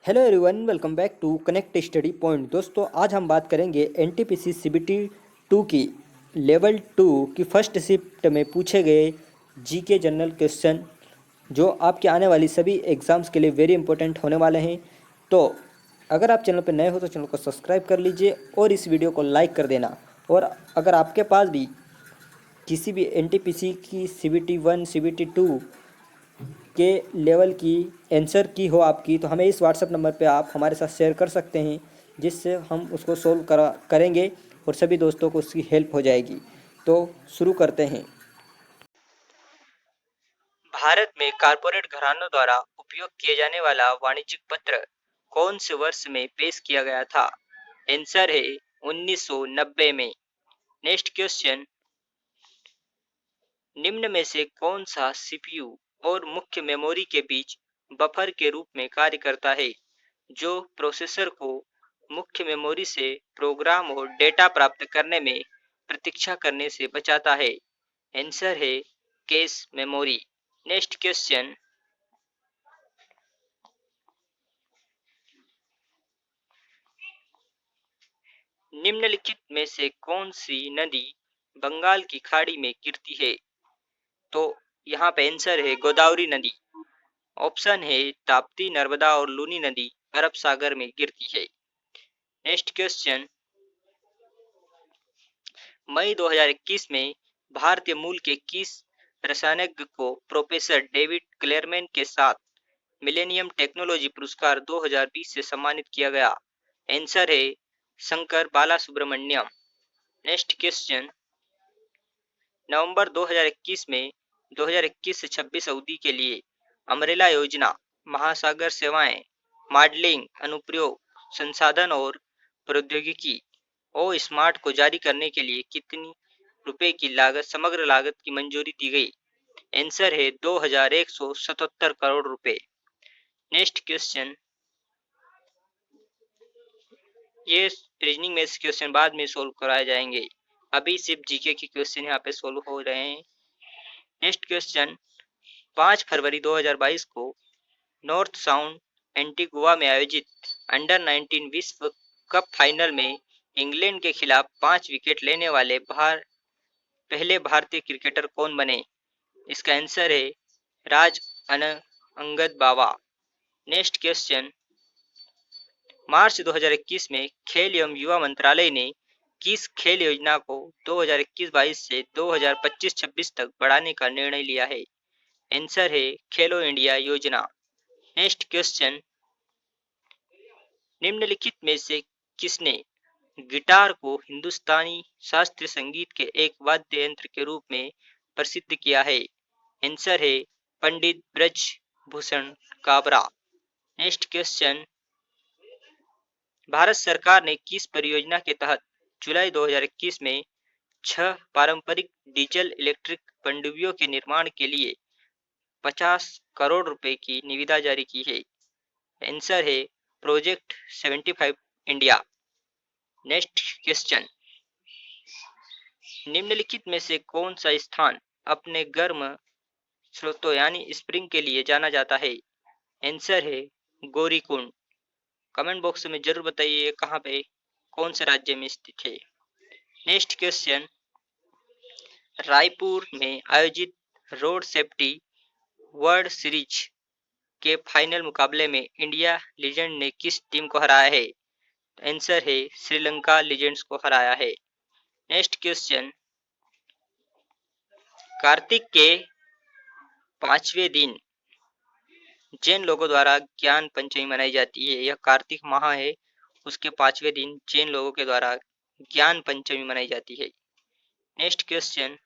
Hello everyone, welcome back to connect study point. दोस्तों, आज हम बात करेंगे एनटीपीसी सीबीटी 2 की लेवल 2 की फर्स्ट शिफ्ट में पूछे गए जीके जनरल क्वेश्चन, जो आपके आने वाली सभी एग्ज़ाम्स के लिए वेरी इंपॉर्टेंट होने वाले हैं। तो अगर आप चैनल पर नए हो तो चैनल को सब्सक्राइब कर लीजिए और इस वीडियो को लाइक कर देना। और अगर आपके पास भी किसी भी एनटीपीसी की सीबीटी 1 सीबीटी 2 के लेवल की आंसर की हो आपकी, तो हमें इस व्हाट्सएप नंबर पे आप हमारे साथ शेयर कर सकते हैं, जिससे हम उसको सोल्व करेंगे और सभी दोस्तों को उसकी हेल्प हो जाएगी। तो शुरू करते हैं। भारत में कारपोरेट घरानों द्वारा उपयोग किए जाने वाला वाणिज्यिक पत्र कौन से वर्ष में पेश किया गया था? आंसर है 1990 में। नेक्स्ट क्वेश्चन, निम्न में से कौन सा सीपीयू और मुख्य मेमोरी के बीच बफर के रूप में कार्य करता है, जो प्रोसेसर को मुख्य मेमोरी से प्रोग्राम और डेटा प्राप्त करने में प्रतीक्षा करने से बचाता है? आंसर है कैश मेमोरी। नेक्स्ट क्वेश्चन, निम्नलिखित में से कौन सी नदी बंगाल की खाड़ी में गिरती है? तो यहाँ पे आंसर है गोदावरी नदी। ऑप्शन है ताप्ती, नर्मदा और लूनी नदी अरब सागर में गिरती है। नेक्स्ट क्वेश्चन, मई 2021 में भारतीय मूल के किस रसायनज्ञ को प्रोफेसर डेविड क्लेरमैन के साथ मिलेनियम टेक्नोलॉजी पुरस्कार 2020 से सम्मानित किया गया? आंसर है शंकर बालासुब्रमण्यम। नेक्स्ट क्वेश्चन, नवंबर 2021 में 2021 से 26 अवधि के लिए अमरेला योजना, महासागर सेवाएं, मॉडलिंग, अनुप्रयोग, संसाधन और प्रौद्योगिकी ओ स्मार्ट को जारी करने के लिए कितनी रुपए की लागत, समग्र लागत की मंजूरी दी गई? आंसर है 2177 करोड़ रुपए। नेक्स्ट क्वेश्चन, ये रीजनिंग में क्वेश्चन बाद में सोल्व कराए जाएंगे, अभी सिर्फ जीके के क्वेश्चन यहाँ पे सोल्व हो रहे हैं। नेक्स्ट क्वेश्चन, 5 फरवरी 2022 को नॉर्थ साउंड एंटीगुआ में आयोजित अंडर 19 विश्व कप फाइनल में इंग्लैंड के खिलाफ 5 विकेट लेने वाले पहले भारतीय क्रिकेटर कौन बने? इसका आंसर है राज अंगद बावा। नेक्स्ट क्वेश्चन, मार्च 2021 में खेल एवं युवा मंत्रालय ने किस खेल योजना को 2021-22 से 2025-26 तक बढ़ाने का निर्णय लिया है? आंसर है खेलो इंडिया योजना। नेक्स्ट क्वेश्चन, निम्नलिखित में से किसने गिटार को हिंदुस्तानी शास्त्रीय संगीत के एक वाद्य यंत्र के रूप में प्रसिद्ध किया है? आंसर है पंडित ब्रजभूषण काबरा। नेक्स्ट क्वेश्चन, भारत सरकार ने किस परियोजना के तहत जुलाई 2021 में 6 पारंपरिक डीजल इलेक्ट्रिक पनडुब्बियों के निर्माण के लिए 50 करोड़ रुपए की निविदा जारी की है? आंसर है प्रोजेक्ट 75 इंडिया। नेक्स्ट क्वेश्चन, निम्नलिखित में से कौन सा स्थान अपने गर्म स्रोतों यानी स्प्रिंग के लिए जाना जाता है? आंसर है गौरीकुंड। कमेंट बॉक्स में जरूर बताइए कहाँ पे, कौन से राज्य में स्थित है। नेक्स्ट क्वेश्चन, रायपुर में आयोजित रोड सेफ्टी वर्ल्ड सीरीज के फाइनल मुकाबले में इंडिया लीजेंड ने किस टीम को हराया है? आंसर है श्रीलंका लीजेंड्स को हराया है। नेक्स्ट क्वेश्चन, कार्तिक के 5वें दिन जैन लोगों द्वारा ज्ञान पंचमी मनाई जाती है। यह कार्तिक माह है, उसके 5वें दिन जैन लोगों के द्वारा ज्ञान पंचमी मनाई जाती है। नेक्स्ट क्वेश्चन,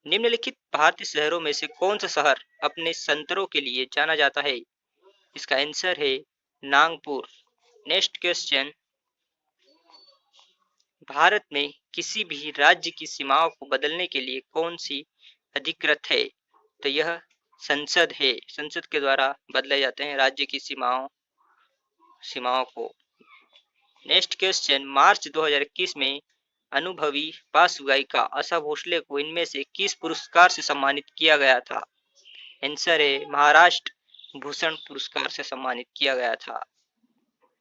निम्नलिखित भारतीय शहरों में से कौन सा शहर अपने संतरों के लिए जाना जाता है? इसका आंसर है नागपुर। नेक्स्ट क्वेश्चन, भारत में किसी भी राज्य की सीमाओं को बदलने के लिए कौन सी अधिकृत है? तो यह संसद है। संसद के द्वारा बदले जाते हैं राज्य की सीमाओं को। नेक्स्ट क्वेश्चन, मार्च 2021 में अनुभवी पार्श्व गायिका आशा भोसले को इनमें से किस पुरस्कार से सम्मानित किया गया था? आंसर है महाराष्ट्र भूषण पुरस्कार से सम्मानित किया गया था।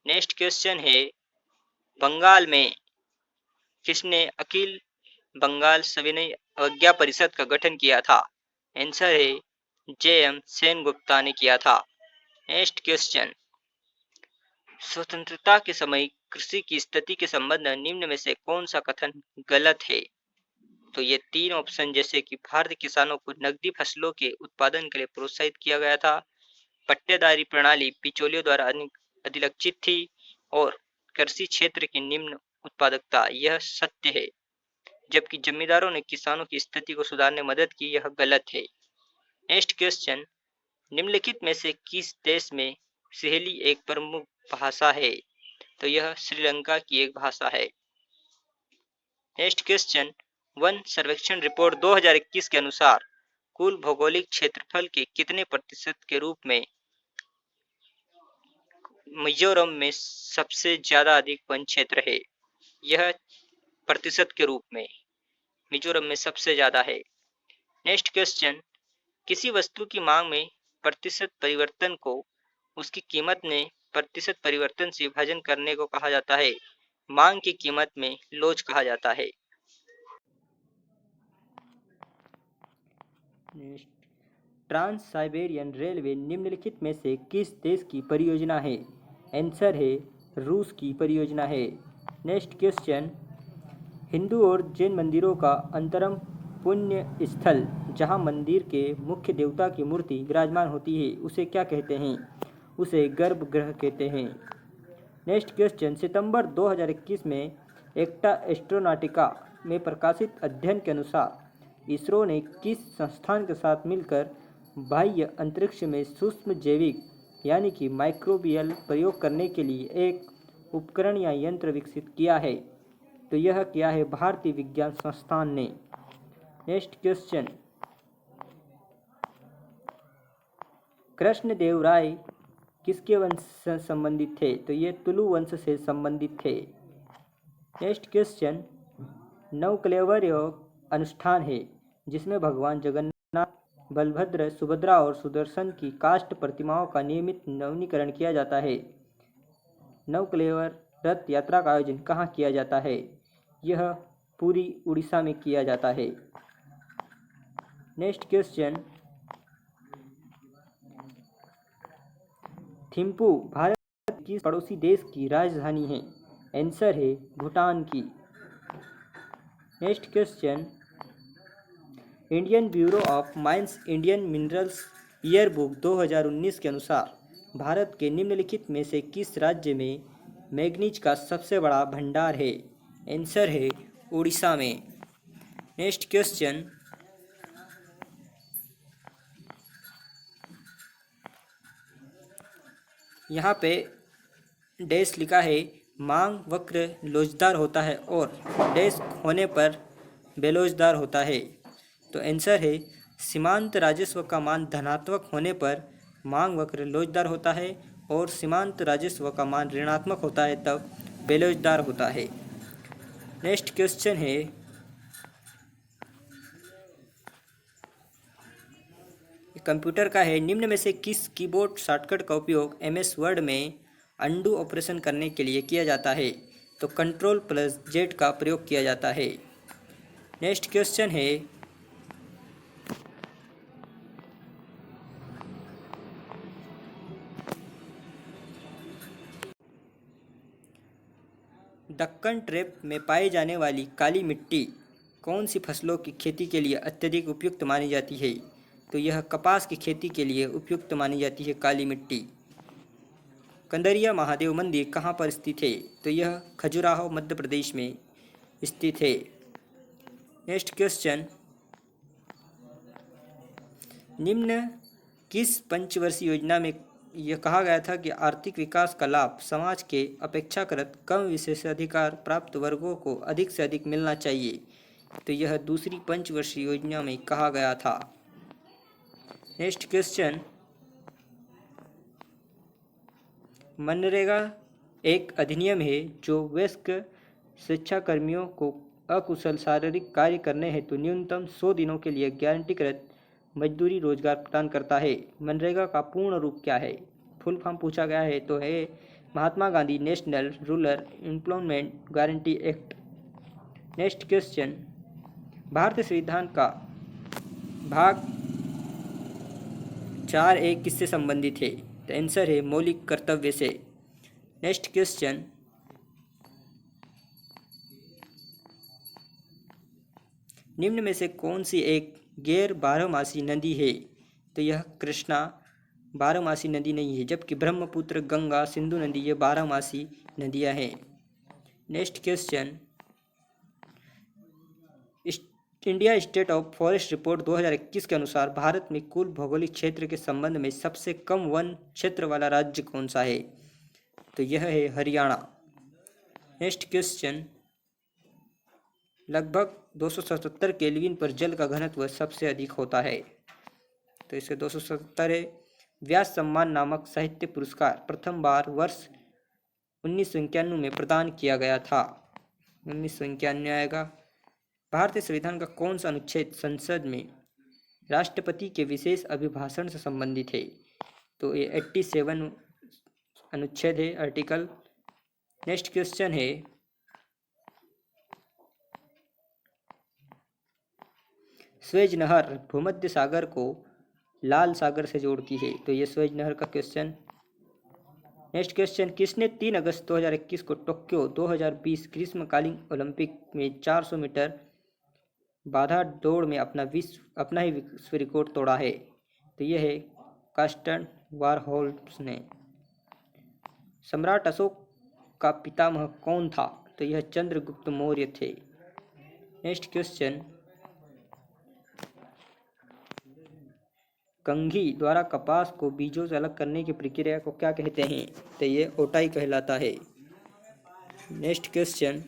नेक्स्ट क्वेश्चन है, बंगाल में किसने अखिल बंगाल सविनय अवज्ञा परिषद का गठन किया था? आंसर है जे.एम. सेनगुप्ता ने किया था। नेक्स्ट क्वेश्चन, स्वतंत्रता के समय कृषि की स्थिति के संबंध में निम्न में से कौन सा कथन गलत है? तो ये तीन ऑप्शन जैसे कि भारतीय किसानों को नकदी फसलों के उत्पादन के लिए प्रोत्साहित किया गया था, पट्टेदारी प्रणाली बिचौलियों द्वारा अधिलक्षित थी और कृषि क्षेत्र की निम्न उत्पादकता, यह सत्य है। जबकि जमींदारों ने किसानों की स्थिति को सुधारने में मदद की, यह गलत है। नेक्स्ट क्वेश्चन, निम्नलिखित में से किस देश में सहेली एक प्रमुख भाषा है? तो यह श्रीलंका की एक भाषा है। नेक्स्ट क्वेश्चन, वन सर्वेक्षण रिपोर्ट 2021 के अनुसार कुल भौगोलिक क्षेत्रफल के कितने प्रतिशत के रूप में मिजोरम में सबसे ज्यादा अधिक वन क्षेत्र है? यह प्रतिशत के रूप में मिजोरम में सबसे ज्यादा है। नेक्स्ट क्वेश्चन, किसी वस्तु की मांग में प्रतिशत परिवर्तन को उसकी कीमत में प्रतिशत परिवर्तन से विभाजन करने को कहा जाता है। मांग की कीमत में लोच कहा जाता है। ट्रांस साइबेरियन रेलवे निम्नलिखित में से किस देश की परियोजना है? आंसर है रूस की परियोजना है। नेक्स्ट क्वेश्चन, हिंदू और जैन मंदिरों का अंतरम पुण्य स्थल जहां मंदिर के मुख्य देवता की मूर्ति विराजमान होती है, उसे क्या कहते हैं? उसे गर्भगृह कहते हैं। नेक्स्ट क्वेश्चन, सितंबर 2021 में एक्टा एस्ट्रोनॉटिका में प्रकाशित अध्ययन के अनुसार इसरो ने किस संस्थान के साथ मिलकर बाह्य अंतरिक्ष में सूक्ष्म जैविक यानी कि माइक्रोबियल प्रयोग करने के लिए एक उपकरण या यंत्र विकसित किया है? तो यह क्या है? भारतीय विज्ञान संस्थान ने। नेक्स्ट क्वेश्चन, कृष्णदेव राय किसके वंश से संबंधित थे? तो ये तुलु वंश से संबंधित थे। नेक्स्ट क्वेश्चन, नवकलेवर अनुष्ठान है जिसमें भगवान जगन्नाथ, बलभद्र, सुभद्रा और सुदर्शन की काष्ठ प्रतिमाओं का नियमित नवीनीकरण किया जाता है। नवकलेवर रथ यात्रा का आयोजन कहाँ किया जाता है? यह पूरी उड़ीसा में किया जाता है। नेक्स्ट क्वेश्चन, थिम्पू भारत की पड़ोसी देश की राजधानी है? आंसर है भूटान की। Next question, Indian bureau of mines Indian minerals yearbook 2019 के अनुसार भारत के निम्नलिखित में से किस राज्य में मैग्नीज का सबसे बड़ा भंडार है? आंसर है उड़ीसा में। नेक्स्ट क्वेश्चन, यहाँ पे डैश लिखा है, मांग वक्र लोचदार होता है और डैश होने पर बेलोचदार होता है। तो आंसर है सीमांत राजस्व का मान धनात्मक होने पर मांग वक्र लोचदार होता है और सीमांत राजस्व का मान ऋणात्मक होता है तब बेलोचदार होता है। नेक्स्ट क्वेश्चन है, कंप्यूटर का है, निम्न में से किस कीबोर्ड शॉर्टकट का उपयोग MS वर्ड में अंडू ऑपरेशन करने के लिए किया जाता है? तो Ctrl+Z का प्रयोग किया जाता है। नेक्स्ट क्वेश्चन है, दक्कन ट्रैप में पाई जाने वाली काली मिट्टी कौन सी फसलों की खेती के लिए अत्यधिक उपयुक्त मानी जाती है? तो यह कपास की खेती के लिए उपयुक्त मानी जाती है काली मिट्टी। कंदरिया महादेव मंदिर कहाँ पर स्थित है? तो यह खजुराहो मध्य प्रदेश में स्थित है। नेक्स्ट क्वेश्चन, निम्न किस पंचवर्षीय योजना में यह कहा गया था कि आर्थिक विकास का लाभ समाज के अपेक्षाकृत कम विशेषाधिकार प्राप्त वर्गों को अधिक से अधिक मिलना चाहिए? तो यह दूसरी पंचवर्षीय योजना में कहा गया था। नेक्स्ट क्वेश्चन, मनरेगा एक अधिनियम है जो वयस्क स्वेच्छाकर्मियों को अकुशल शारीरिक कार्य करने हेतु न्यूनतम 100 दिनों के लिए गारंटीकृत मजदूरी रोजगार प्रदान करता है। मनरेगा का पूर्ण रूप क्या है? फुल फॉर्म पूछा गया है तो है Mahatma Gandhi national rural employment guarantee act. Next question, भारतीय संविधान का भाग 4A किससे संबंधित है? तो आंसर है मौलिक कर्तव्य से। नेक्स्ट क्वेश्चन, निम्न में से कौन सी एक गैर बारहमासी नदी है? तो यह कृष्णा बारहमासी नदी नहीं है, जबकि ब्रह्मपुत्र, गंगा, सिंधु नदी ये बारहमासी नदियां हैं। Next question, India state of forest report 2021 के अनुसार भारत में कुल भौगोलिक क्षेत्र के संबंध में सबसे कम वन क्षेत्र वाला राज्य कौन सा है? तो यह है हरियाणा। नेक्स्ट क्वेश्चन, लगभग 277 केल्विन पर जल का घनत्व सबसे अधिक होता है। तो इसे 277 है। व्यास सम्मान नामक साहित्य पुरस्कार प्रथम बार वर्ष 1991 में प्रदान किया गया था। 1991 आएगा। भारतीय संविधान का कौन सा अनुच्छेद संसद में राष्ट्रपति के विशेष अभिभाषण से संबंधित है? तो ये 87 अनुच्छेद है, आर्टिकल। नेक्स्ट क्वेश्चन है, स्वेज नहर भूमध्य सागर को लाल सागर से जोड़ती है। तो ये स्वेज नहर का क्वेश्चन। नेक्स्ट क्वेश्चन, किसने 3 अगस्त 2021 को टोक्यो 2020 ग्रीष्मकालीन ओलंपिक में 400 मीटर बाधा दौड़ में अपना ही विश्व रिकॉर्ड तोड़ा है? तो यह है कार्स्टन वारहोल्स ने। सम्राट अशोक का पितामह कौन था? तो यह चंद्रगुप्त मौर्य थे। नेक्स्ट क्वेश्चन, कंघी द्वारा कपास को बीजों से अलग करने की प्रक्रिया को क्या कहते हैं? तो ये ओटाई कहलाता है। नेक्स्ट क्वेश्चन,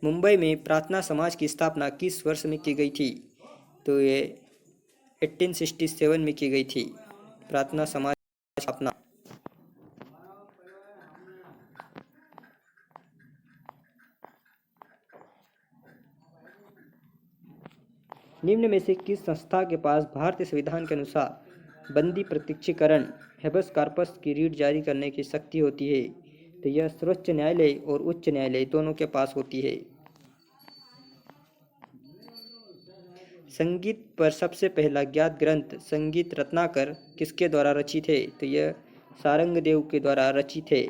मुंबई में प्रार्थना समाज की स्थापना किस वर्ष में की गई थी? तो ये 1867 में की गई थी प्रार्थना समाज की स्थापना। निम्न में से किस संस्था के पास भारतीय संविधान के अनुसार बंदी प्रत्यक्षीकरण हेबस कॉर्पस की रीट जारी करने की शक्ति होती है? तो यह सर्वोच्च न्यायालय और उच्च न्यायालय दोनों के पास होती है। संगीत पर सबसे पहला ज्ञात ग्रंथ संगीत रत्नाकर किसके द्वारा रचित है? तो यह सारंगदेव के द्वारा रचित है।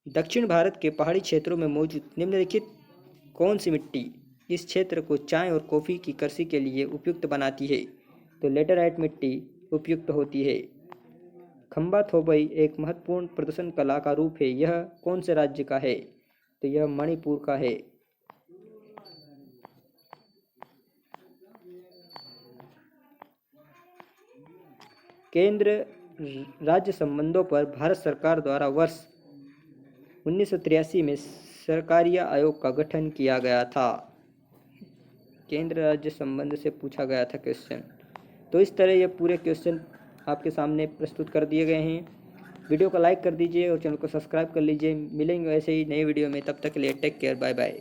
दक्षिण भारत के पहाड़ी क्षेत्रों में मौजूद निम्नलिखित कौन सी मिट्टी इस क्षेत्र को चाय और कॉफ़ी की कृषि के लिए उपयुक्त बनाती है? तो लेटराइट मिट्टी उपयुक्त होती है। खंबा थोबई एक महत्वपूर्ण प्रदर्शन कला का रूप है, यह कौन से राज्य का है? तो यह मणिपुर का है। केंद्र राज्य संबंधों पर भारत सरकार द्वारा वर्ष 1983 में सरकारिया आयोग का गठन किया गया था। केंद्र राज्य संबंध से पूछा गया था क्वेश्चन। तो इस तरह ये पूरे क्वेश्चन आपके सामने प्रस्तुत कर दिए गए हैं। वीडियो को लाइक कर दीजिए और चैनल को सब्सक्राइब कर लीजिए। मिलेंगे ऐसे ही नए वीडियो में, तब तक के लिए टेक केयर, बाय बाय।